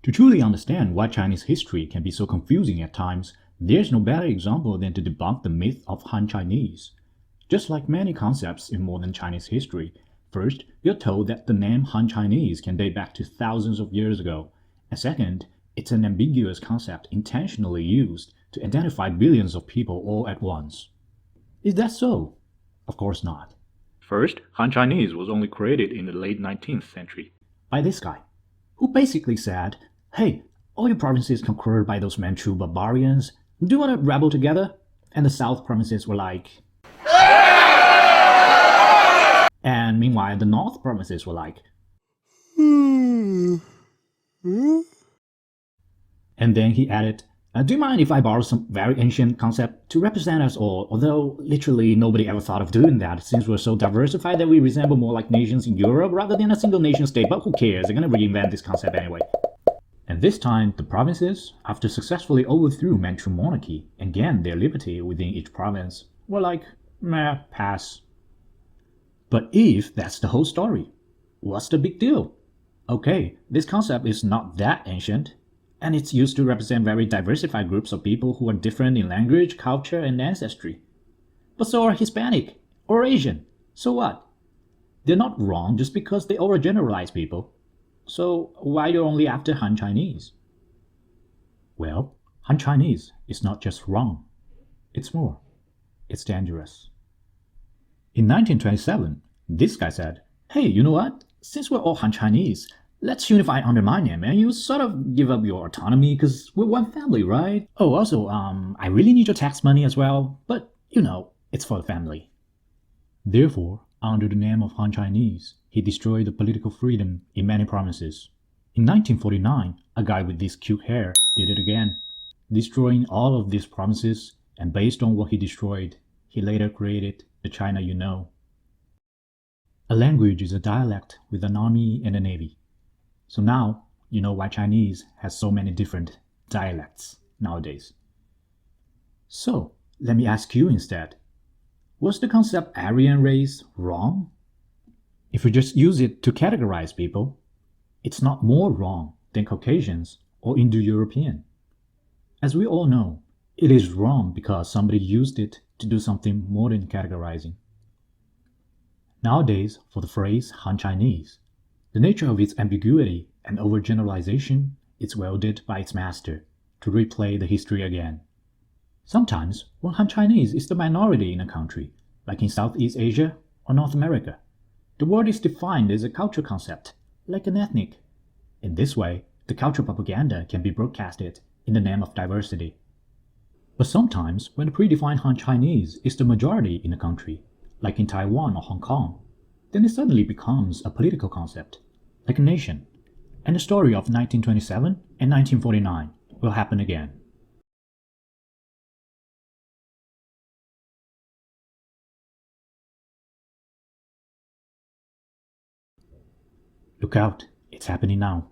To truly understand why Chinese history can be so confusing at times, there's no better example than to debunk the myth of Han Chinese. Just like many concepts in modern Chinese history, first, we are told that the name Han Chinese can date back to thousands of years ago, and second, it's an ambiguous concept intentionally used to identify billions of people all at once. Is that so? Of course not. First, Han Chinese was only created in the late 19th century by this guy, who basically said, hey, all your provinces conquered by those Manchu barbarians, do you want to rebel together? And the South provinces were like... And meanwhile, the North provinces were like... And then he added, do you mind if I borrow some very ancient concept to represent us all, although literally nobody ever thought of doing that since we're so diversified that we resemble more like nations in Europe rather than a single nation state, but who cares, they're gonna reinvent this concept anyway. And this time, the provinces, after successfully overthrew Manchu monarchy and gained their liberty within each province, were like, meh, pass. But if that's the whole story, what's the big deal? Okay, this concept is not that ancient, and it's used to represent very diversified groups of people who are different in language, culture, and ancestry. But so are Hispanic or Asian. So what? They're not wrong just because they overgeneralize people. So why you're only after Han Chinese? Well, Han Chinese is not just wrong. It's more. It's dangerous. In 1927, this guy said, hey, you know what? Since we're all Han Chinese, let's unify under my name and you sort of give up your autonomy because we're one family, right? Oh, also, I really need your tax money as well, but, you know, it's for the family. Therefore, under the name of Han Chinese, he destroyed the political freedom in many provinces. In 1949, a guy with this cute hair did it again, destroying all of these provinces, and based on what he destroyed, he later created the China you know. A language is a dialect with an army and a navy. So now, you know why Chinese has so many different dialects nowadays. So, let me ask you instead, was the concept Aryan race wrong? If we just use it to categorize people, it's not more wrong than Caucasians or Indo-European. As we all know, it is wrong because somebody used it to do something more than categorizing. Nowadays, for the phrase Han Chinese, the nature of its ambiguity and overgeneralization is wielded by its master to replay the history again. Sometimes, when Han Chinese is the minority in a country, like in Southeast Asia or North America, the word is defined as a cultural concept, like an ethnic. In this way, the cultural propaganda can be broadcasted in the name of diversity. But sometimes, when the predefined Han Chinese is the majority in a country, like in Taiwan or Hong Kong, then it suddenly becomes a political concept, like a nation, and the story of 1927 and 1949 will happen again. Look out, it's happening now.